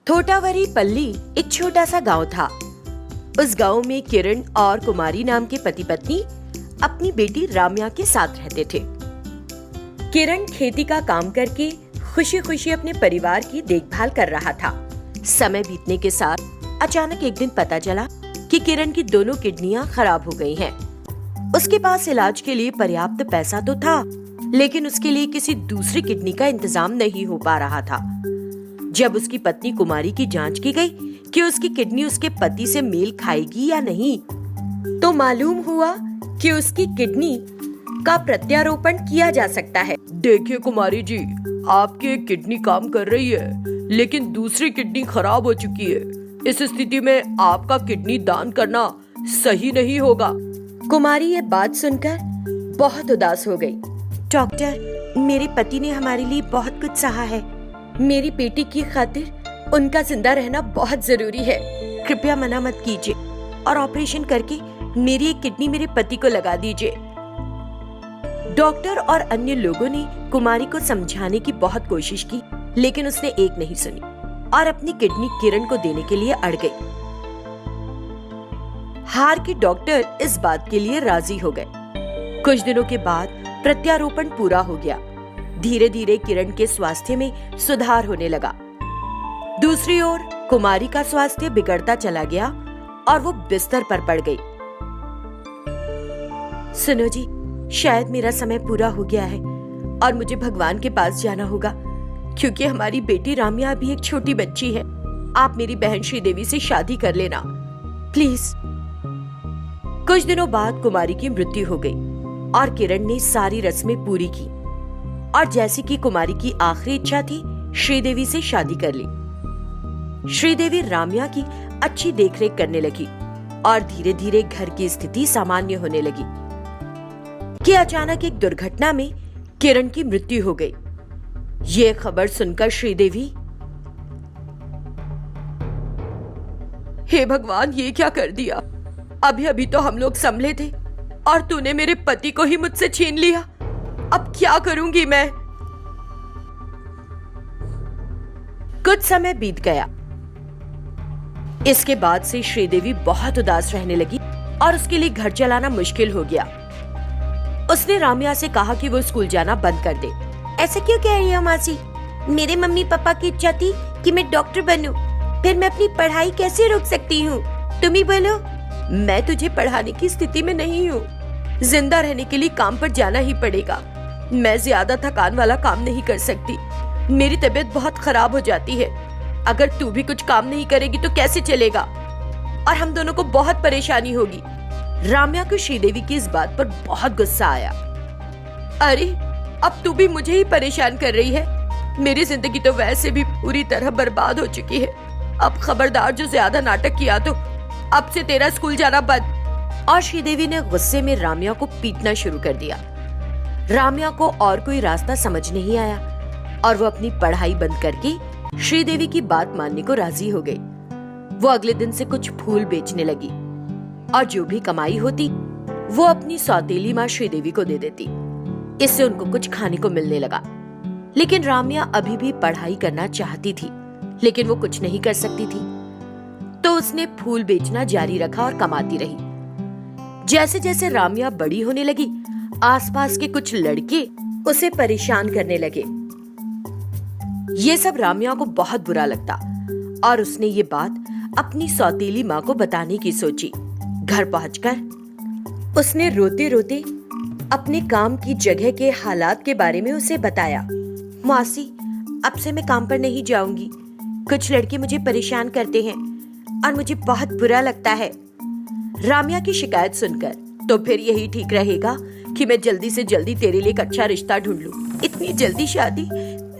थोटावरी पल्ली एक छोटा सा गांव था। उस गांव में किरण और कुमारी नाम के पति पत्नी अपनी बेटी राम्या के साथ रहते थे। किरण खेती का काम करके खुशी खुशी अपने परिवार की देखभाल कर रहा था। समय बीतने के साथ अचानक एक दिन पता चला कि किरण की दोनों किडनियां खराब हो गई हैं। उसके पास इलाज के लिए पर्याप्त पैसा तो था, लेकिन उसके लिए किसी दूसरी किडनी का इंतजाम नहीं हो पा रहा था। जब उसकी पत्नी कुमारी की जांच की गई कि उसकी किडनी उसके पति से मेल खाएगी या नहीं, तो मालूम हुआ कि उसकी किडनी का प्रत्यारोपण किया जा सकता है। देखिए कुमारी जी, आपकी एक किडनी काम कर रही है, लेकिन दूसरी किडनी खराब हो चुकी है। इस स्थिति में आपका किडनी दान करना सही नहीं होगा। कुमारी ये बात सुनकर बहुत उदास हो गई। डॉक्टर, मेरे पति ने हमारे लिए बहुत कुछ सहा है। मेरी बेटी की खातिर उनका जिंदा रहना बहुत जरूरी है। कृपया मना मत कीजिए और ऑपरेशन करके मेरी एक किडनी मेरे पति को लगा दीजिए। डॉक्टर और अन्य लोगों ने कुमारी को समझाने की बहुत कोशिश की, लेकिन उसने एक नहीं सुनी और अपनी किडनी किरण को देने के लिए अड़ गई। हार के डॉक्टर इस बात के लिए राजी हो गए। कुछ दिनों के बाद प्रत्यारोपण पूरा हो गया। धीरे धीरे किरण के स्वास्थ्य में सुधार होने लगा। दूसरी ओर कुमारी का स्वास्थ्य बिगड़ता चला गया और वो बिस्तर पर पड़ गई। सुनो जी, शायद मेरा समय पूरा हो गया है और मुझे भगवान के पास जाना होगा, क्योंकि हमारी बेटी राम्या अभी एक छोटी बच्ची है। आप मेरी बहन श्रीदेवी से शादी कर लेना प्लीज। कुछ दिनों बाद कुमारी की मृत्यु हो गई और किरण ने सारी रस्में पूरी की और जैसे कि कुमारी की आखिरी इच्छा थी, श्रीदेवी से शादी कर ली। श्रीदेवी राम्या की अच्छी देखरेख करने लगी और धीरे धीरे घर की स्थिति सामान्य होने लगी कि अचानक एक दुर्घटना में किरण की मृत्यु हो गई। ये खबर सुनकर श्रीदेवी, हे भगवान, ये क्या कर दिया। अभी अभी तो हम लोग संभले थे और तूने मेरे पति को ही मुझसे छीन लिया। अब क्या करूंगी मैं। कुछ समय बीत गया। इसके बाद से श्रीदेवी बहुत उदास रहने लगी और उसके लिए घर चलाना मुश्किल हो गया। उसने राम्या से कहा कि वो स्कूल जाना बंद कर दे। ऐसा क्यों कह रही हो मासी? मेरे मम्मी पापा की इच्छा थी कि मैं डॉक्टर बनूं, फिर मैं अपनी पढ़ाई कैसे रोक सकती हूँ? तुम ही बोलो। मैं तुझे पढ़ाने की स्थिति में नहीं हूँ। जिंदा रहने के लिए काम पर जाना ही पड़ेगा। मैं ज्यादा थकान वाला काम नहीं कर सकती। मेरी तबीयत बहुत खराब हो जाती है। अगर तू भी कुछ काम नहीं करेगी तो कैसे चलेगा, और हम दोनों को बहुत परेशानी होगी। राम्या को श्रीदेवी की इस बात पर बहुत गुस्सा आया। अरे, अब तू भी मुझे ही परेशान कर रही है। मेरी जिंदगी तो वैसे भी पूरी तरह बर्बाद हो चुकी है। अब खबरदार, जो ज्यादा नाटक किया तो अब से तेरा स्कूल जाना बंद। और श्रीदेवी ने गुस्से में राम्या को पीटना शुरू कर दिया। राम्या को और कोई रास्ता समझ नहीं आया और वो अपनी पढ़ाई बंद करके श्रीदेवी की बात मानने को राजी हो गई। वो अगले दिन से कुछ फूल बेचने लगी और जो भी कमाई होती वो अपनी सौतेली माँ श्रीदेवी को दे देती। इससे उनको कुछ खाने को मिलने लगा। लेकिन राम्या अभी भी पढ़ाई करना चाहती थी, लेकिन वो कुछ नहीं कर सकती थी, तो उसने फूल बेचना जारी रखा और कमाती रही। जैसे जैसे राम्या बड़ी होने लगी, आसपास के कुछ लड़के उसे परेशान करने लगे। ये सब राम्या को बहुत बुरा लगता और उसने ये बात अपनी सौतेली माँ को बताने की सोची। घर पहुंचकर उसने रोते रोते अपने काम की जगह के हालात के बारे में उसे बताया। मौसी, अब से मैं काम पर नहीं जाऊंगी। कुछ लड़के मुझे परेशान करते हैं और मुझे बहुत बुरा लगता है। राम्या की शिकायत सुनकर, तो फिर यही ठीक रहेगा कि मैं जल्दी से जल्दी तेरे लिए एक अच्छा रिश्ता ढूंढ लूं। इतनी जल्दी शादी?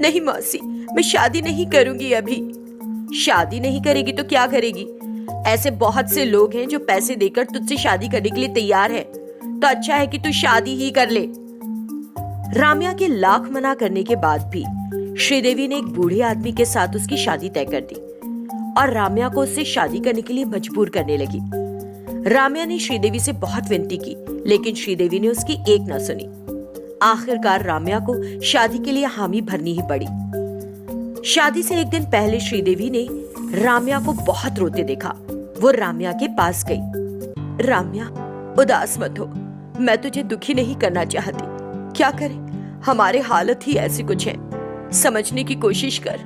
नहीं मौसी, मैं शादी नहीं करूंगी अभी। शादी नहीं करेगी तो क्या करेगी? ऐसे बहुत से लोग हैं जो पैसे देकर तुझसे शादी करने के लिए तैयार है, तो अच्छा है कि तू शादी ही कर ले। राम्या के लाख मना करने के बाद भी श्रीदेवी ने एक बूढ़े आदमी के साथ उसकी शादी तय कर दी और राम्या को उससे शादी करने के लिए मजबूर करने लगी। राम्या ने श्रीदेवी से बहुत विनती की, लेकिन श्रीदेवी ने उसकी एक न सुनी। आखिरकार राम्या को शादी के लिए हामी भरनी ही पड़ी। शादी से एक दिन पहले श्रीदेवी ने राम्या को बहुत रोते देखा। वो राम्या के पास गई। राम्या, उदास मत हो, मैं तुझे दुखी नहीं करना चाहती। क्या करें, हमारे हालत ही ऐसी कुछ है। समझने की कोशिश कर।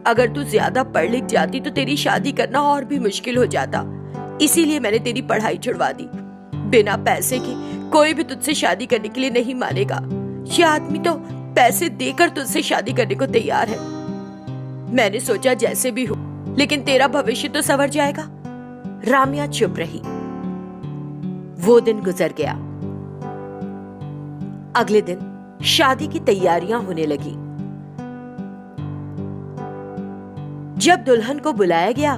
अगर तू ज्यादा पढ़ लिख जाती तो तेरी शादी करना और भी मुश्किल हो जाता। इसीलिए मैंने तेरी पढ़ाई छुड़वा दी। बिना पैसे के कोई भी तुझसे शादी करने के लिए नहीं मानेगा। ये आदमी तो पैसे देकर तुझसे शादी करने को तैयार है। मैंने सोचा जैसे भी हो, लेकिन तेरा भविष्य तो संवर जाएगा। राम्या चुप रही। वो दिन गुजर गया। अगले दिन शादी की तैयारियां होने लगी। जब दुल्हन को बुलाया गया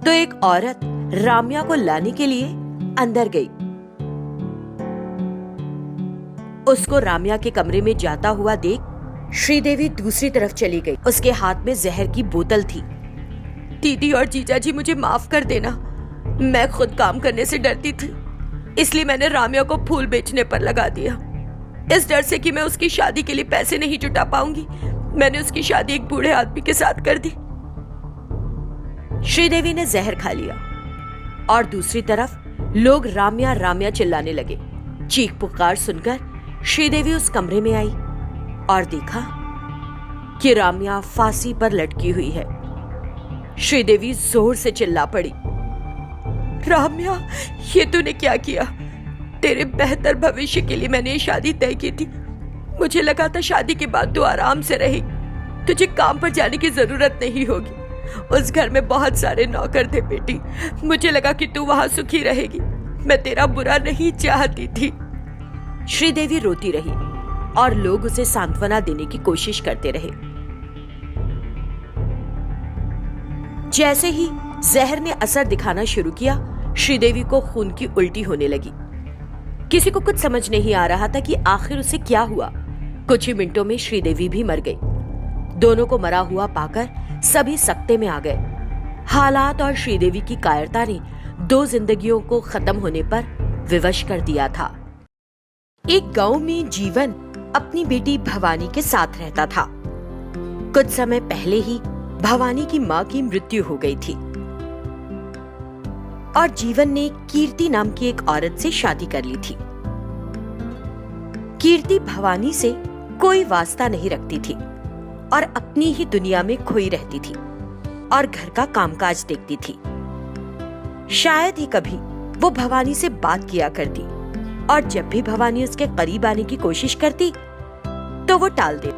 तो एक औरत राम्या को लाने के लिए अंदर गई। उसको राम्या के कमरे में जाता हुआ देख श्रीदेवी दूसरी तरफ चली गई। उसके हाथ में जहर की बोतल थी। दीदी और जीजा जी, मुझे माफ कर देना। मैं खुद काम करने से डरती थी, इसलिए मैंने राम्या को फूल बेचने पर लगा दिया। इस डर से कि मैं उसकी शादी के लिए पैसे नहीं जुटा पाऊंगी, मैंने उसकी शादी एक बूढ़े आदमी के साथ कर दी। श्रीदेवी ने जहर खा लिया और दूसरी तरफ लोग राम्या राम्या चिल्लाने लगे। चीख पुकार सुनकर श्रीदेवी उस कमरे में आई और देखा कि राम्या फांसी पर लटकी हुई है। श्रीदेवी जोर से चिल्ला पड़ी, राम्या, ये तूने क्या किया? तेरे बेहतर भविष्य के लिए मैंने ये शादी तय की थी। मुझे लगा था शादी के बाद तू आराम से रहेगी, तुझे काम पर जाने की जरूरत नहीं होगी। उस घर में बहुत सारे नौकर थे बेटी, मुझे लगा कि तू वहां सुखी रहेगी। मैं तेरा बुरा नहीं चाहती थी। श्रीदेवी रोती रही और लोग उसे सांत्वना देने की कोशिश करते रहे। जैसे ही जहर ने असर दिखाना शुरू किया, श्रीदेवी को खून की उल्टी होने लगी। किसी को कुछ समझ नहीं आ रहा था कि आखिर उसे क्या हुआ। कुछ ही मिनटों में श्रीदेवी भी मर गई। दोनों को मरा हुआ पाकर सभी सकते में आ गए। हालात और श्रीदेवी की कायरता ने दो जिंदगियों को खत्म होने पर विवश कर दिया था। एक गांव में जीवन अपनी बेटी भवानी के साथ रहता था। कुछ समय पहले ही भवानी की मां की मृत्यु हो गई थी और जीवन ने कीर्ति नाम की एक औरत से शादी कर ली थी। कीर्ति भवानी से कोई वास्ता नहीं रखती थी और अपनी ही दुनिया में खोई रहती थी और घर का कामकाज देखती थी। शायद ही कभी वो भवानी से बात किया करती और जब भी भवानी उसके करीब आने की कोशिश करती तो वो टाल दे।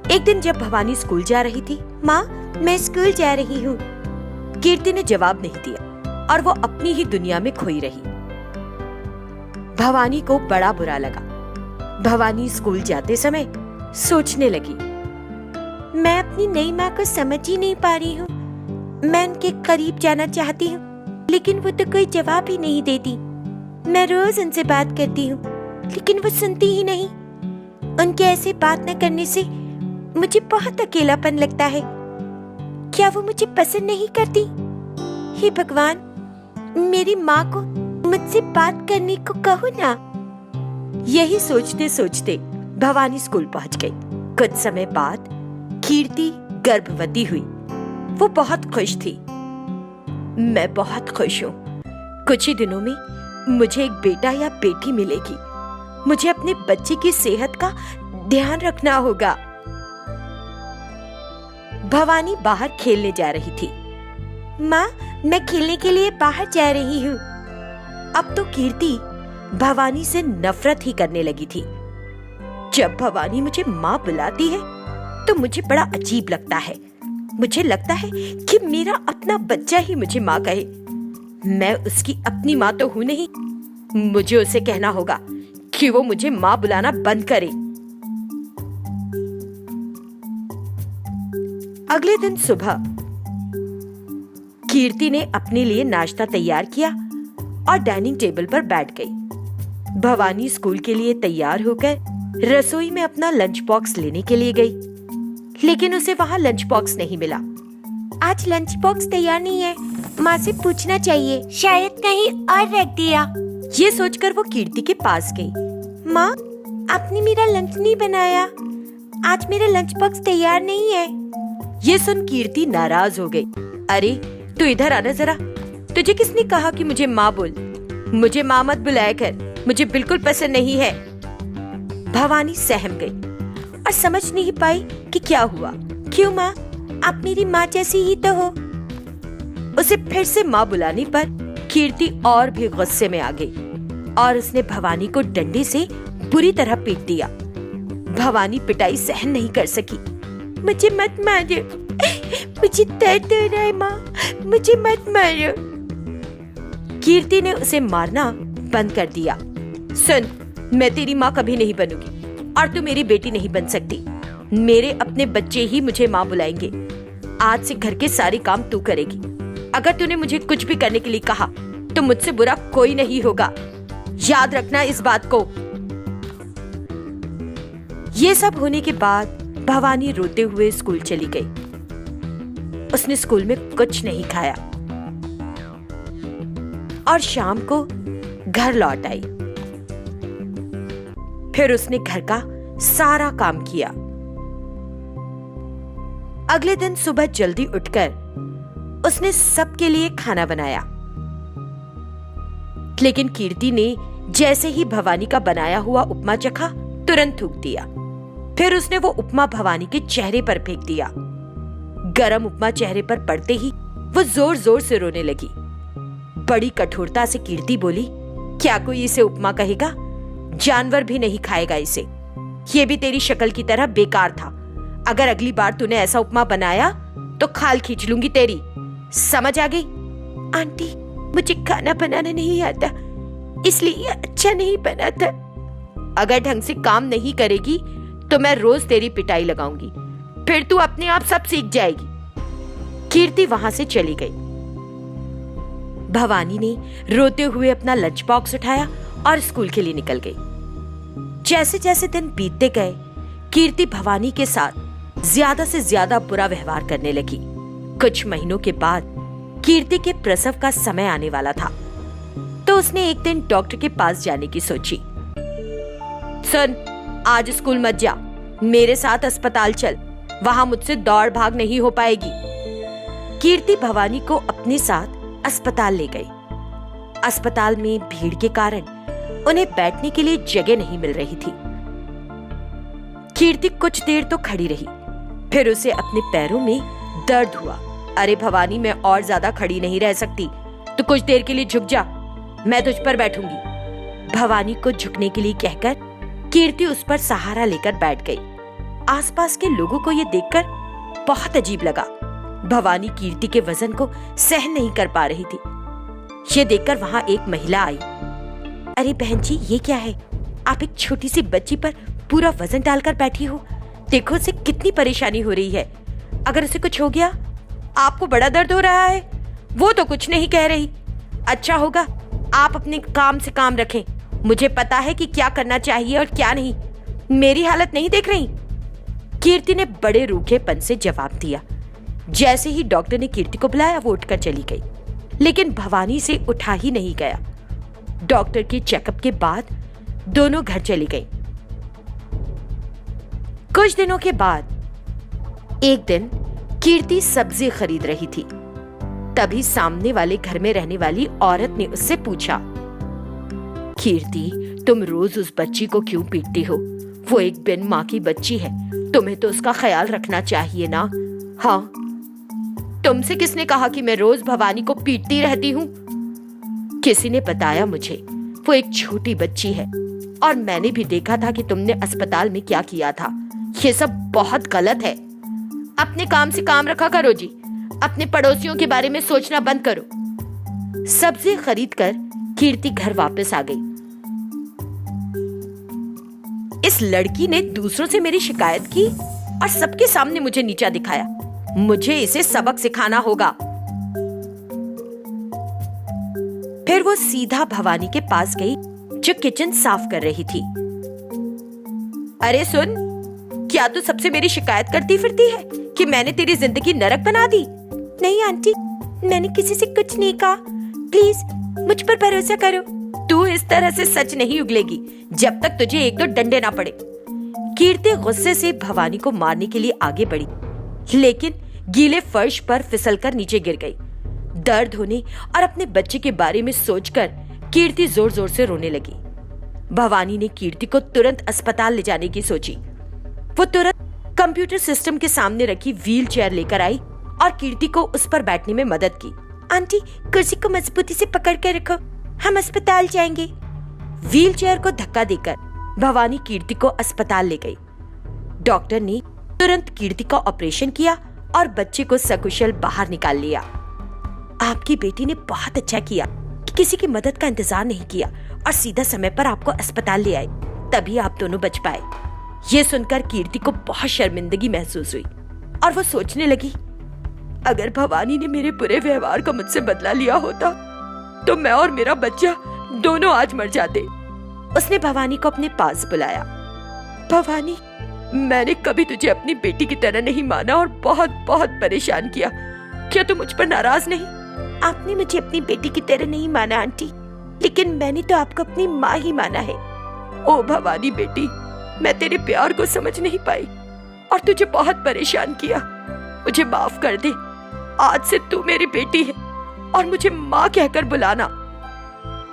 एक दिन जब भवानी स्कूल जा रही थी, माँ मैं स्कूल जा रही हूँ, कीर्ति ने जवाब नहीं दिया और वो अपनी ही दुनिया में खोई रही। भवानी को बड़ा बुरा लगा। भवानी स्कूल जाते समय सोचने लगी, मैं अपनी नई माँ को समझ ही नहीं पा रही हूँ। मैं उनके करीब जाना चाहती हूँ, लेकिन वो तो कोई जवाब ही नहीं देती। मैं रोज उनसे बात करती हूँ, लेकिन वो सुनती ही नहीं। उनके ऐसे बात न करने से मुझे बहुत अकेलापन लगता है। क्या वो मुझे पसंद नहीं करती? हे भगवान, मेरी माँ को मुझसे बात करने को कहो ना। यही सोचते सोचते भवानी स्कूल पहुंच गई। कुछ समय बाद कीर्ति गर्भवती हुई। वो बहुत खुश थी। मैं बहुत खुश हूँ। कुछ ही दिनों में मुझे एक बेटा या बेटी मिलेगी। मुझे अपने बच्चे की सेहत का ध्यान रखना होगा। भवानी बाहर खेलने जा रही थी। माँ, मैं खेलने के लिए बाहर जा रही हूँ। अब तो कीर्ति भवानी से नफरत ही करने लगी थी। जब भवानी मुझे माँ बुलाती है तो मुझे बड़ा अजीब लगता है। मुझे लगता है कि मेरा अपना बच्चा ही मुझे माँ कहे। मैं उसकी अपनी माँ तो हूँ नहीं। मुझे उसे कहना होगा कि वो मुझे माँ बुलाना बंद करे। अगले दिन सुबह कीर्ति ने अपने लिए नाश्ता तैयार किया और डाइनिंग टेबल पर बैठ गई। भवानी स्कूल के लिए तैयार होकर रसोई में अपना लंच बॉक्स लेने के लिए गई, लेकिन उसे वहाँ लंच बॉक्स नहीं मिला। आज लंच बॉक्स तैयार नहीं है, माँ से पूछना चाहिए, शायद कहीं और रख दिया। ये सोचकर वो कीर्ति के पास गई। माँ, आपने मेरा लंच नहीं बनाया। आज मेरा लंच बॉक्स तैयार नहीं है। ये सुन कीर्ति नाराज हो गई। अरे तू इधर आना जरा, तुझे किसने कहा कि मुझे माँ बोल? मुझे माँ मत बुलाया कर, मुझे बिल्कुल पसंद नहीं है। भवानी सहम गई और समझ नहीं पाई कि क्या हुआ। क्यों माँ, आप मेरी माँ जैसी ही तो हो। उसे फिर से माँ बुलाने पर कीर्ति और भी गुस्से में आ गई और उसने भवानी को डंडे से बुरी तरह पीट दिया। भवानी पिटाई सहन नहीं कर सकी। मुझे मत मारो, मुझे दर्द हो रहा है माँ, मुझे मत मारो। कीर्ति ने उसे मारना बंद कर दिया। सुन, मैं तेरी माँ कभी नहीं बनूंगी और तू मेरी बेटी नहीं बन सकती। मेरे अपने बच्चे ही मुझे माँ बुलाएंगे। आज से घर के सारे काम तू करेगी। अगर तूने मुझे कुछ भी करने के लिए कहा तो मुझसे बुरा कोई नहीं होगा, याद रखना इस बात को। ये सब होने के बाद भवानी रोते हुए स्कूल चली गई। उसने स्कूल में कुछ नहीं खाया और शाम को घर लौट आई। फिर उसने घर का सारा काम किया। अगले दिन सुबह जल्दी उठकर उसने सबके लिए खाना बनाया। लेकिन कीर्ति ने जैसे ही भवानी का बनाया हुआ उपमा चखा, तुरंत थूक दिया। फिर उसने वो उपमा भवानी के चेहरे पर फेंक दिया। गरम उपमा चेहरे पर पड़ते ही वो जोर जोर से रोने लगी। बड़ी कठोरता से कीर्ति बोली, क्या कोई इसे उपमा कहेगा? जानवर भी नहीं खाएगा इसे। ये भी तेरी शक्ल की तरह बेकार था। अगर अगली बार तूने ऐसा उपमा बनाया तो खाल खींच लूंगी तेरी, समझ आ गई? आंटी, मुझे खाना बनाना नहीं आता, इसलिए अच्छा नहीं बना था। अगर ढंग से काम नहीं करेगी तो मैं रोज तेरी पिटाई लगाऊंगी, फिर तू अपने आप सब सीख जाएगी। कीर्ति वहां से चली गई। भवानी ने रोते हुए अपना लंच बॉक्स उठाया और स्कूल के लिए निकल गई। जैसे जैसे दिन बीतते गए, कीर्ति भवानी के साथ ज्यादा से ज्यादा बुरा व्यवहार करने लगी। कुछ महीनों के बाद कीर्ति के प्रसव का समय आने वाला था, तो उसने एक दिन डॉक्टर के पास जाने की सोची। सुन, आज स्कूल मत जा, मेरे साथ अस्पताल चल, वहां मुझसे दौड़ भाग नहीं हो पाएगी। कीर्ति भवानी को अपने साथ अस्पताल ले गई। अस्पताल में भीड़ के कारण उन्हें बैठने के लिए जगह नहीं मिल रही थी। कीर्ति कुछ देर तो खड़ी रही, फिर उसे अपने पैरों में दर्द हुआ। अरे भवानी, मैं और ज्यादा खड़ी नहीं रह सकती, तो कुछ देर के लिए झुक जा, मैं तुझ पर बैठूंगी। भवानी को झुकने के लिए कहकर कीर्ति उस पर सहारा लेकर बैठ गई। आसपास के लोगों को यह देखकर बहुत अजीब लगा। भवानी कीर्ति के वजन को सहन नहीं कर पा रही थी। ये देखकर वहां एक महिला आई। अरे बहन जी, ये क्या है? आप एक छोटी सी बच्ची पर पूरा वजन डालकर बैठी हो। देखो उसे कितनी परेशानी हो रही है। अगर उसे कुछ हो गया, आपको बड़ा दर्द हो रहा है। वो तो कुछ नहीं कह रही। अच्छा होगा आप अपने काम से काम रखें। मुझे पता है कि क्या करना चाहिए और क्या नहीं। मेरी हालत नहीं देख रही? कीर्ति ने बड़े रूखेपन से जवाब दिया। जैसे ही डॉक्टर ने कीर्ति को बुलाया, वो उठकर चली गई, लेकिन भवानी से उठा ही नहीं गया। डॉक्टर के चेकअप के बाद दोनों घर चली गई। कुछ दिनों के बाद एक दिन कीर्ति सब्जी खरीद रही थी। तभी सामने वाले घर में रहने वाली औरत ने उससे पूछा, कीर्ति, तुम रोज उस बच्ची को क्यों पीटती हो? वो एक बिन माँ की बच्ची है, तुम्हें तो उसका ख्याल रखना चाहिए ना। हाँ, तुमसे किसने कहा कि मैं रोज भवानी को पीटती रहती हूँ? किसी ने बताया मुझे। वो एक छोटी बच्ची है और मैंने भी देखा था कि तुमने अस्पताल में क्या किया था। ये सब बहुत गलत है। अपने काम से काम रखा करो जी। अपने पड़ोसियों के बारे में सोचना बंद करो। सब्जी खरीदकर कीर्ति घर वापस आ गई। इस लड़की ने दूसरों से मेरी शिकायत की और सबके सामने मुझे नीचा दिखाया। मुझे इसे सबक सिखाना होगा। फिर वो सीधा भवानी के पास गई, जो किचन साफ कर रही थी। अरे सुन, क्या तू सबसे मेरी शिकायत करती फिरती है कि मैंने तेरी जिंदगी नरक बना दी? नहीं आंटी, मैंने किसी से कुछ नहीं कहा। प्लीज मुझ पर भरोसा करो। तू इस तरह से सच नहीं उगलेगी जब तक तुझे एक दो डंडे ना पड़े। कीर्ति गुस्से से भवानी को मारने के लिए आगे बढ़ी, लेकिन गीले फर्श पर फिसलकर नीचे गिर गई। दर्द होने और अपने बच्चे के बारे में सोचकर कीर्ति जोर जोर से रोने लगी। भवानी ने कीर्ति को तुरंत अस्पताल ले जाने की सोची। वो तुरंत कंप्यूटर सिस्टम के सामने रखी व्हील चेयर लेकर आई और कीर्ति को उस पर बैठने में मदद की। आंटी, कुर्सी को मजबूती से पकड़ कर रखो, हम अस्पताल जाएंगे। व्हील चेयर को धक्का देकर भवानी कीर्ति को अस्पताल ले गई। डॉक्टर ने तुरंत कीर्ति का ऑपरेशन किया और बच्चे को सकुशल बाहर निकाल लिया। आपकी बेटी ने बहुत अच्छा किया कि किसी की मदद का इंतजार नहीं किया और सीधा समय पर आपको अस्पताल ले आए, तभी आप दोनों बच पाए। ये सुनकर कीर्ति को बहुत शर्मिंदगी महसूस हुई और वो सोचने लगी, अगर भवानी ने मेरे बुरे व्यवहार का मुझसे बदला लिया होता तो मैं और मेरा बच्चा दोनों आज मर जाते। उसने भवानी को अपने पास बुलाया। भवानी, मैंने कभी तुझे अपनी बेटी की तरह नहीं माना और बहुत बहुत परेशान किया। क्या तू मुझ पर नाराज नहीं? आपने मुझे अपनी बेटी की तरह नहीं माना आंटी, लेकिन मैंने तो आपको अपनी माँ ही माना है। ओ भवानी बेटी, मैं तेरे प्यार को समझ नहीं पाई और तुझे बहुत परेशान किया। मुझे माफ कर दे। आज से तू मेरी बेटी है और मुझे माँ कहकर बुलाना।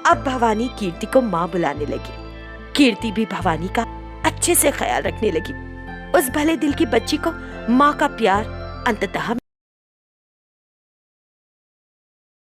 अब भवानी कीर्ति को माँ बुलाने लगी। कीर्ति भी भवानी का अच्छे से ख्याल रखने लगी। उस भले दिल की बच्ची को माँ का प्यार अंततः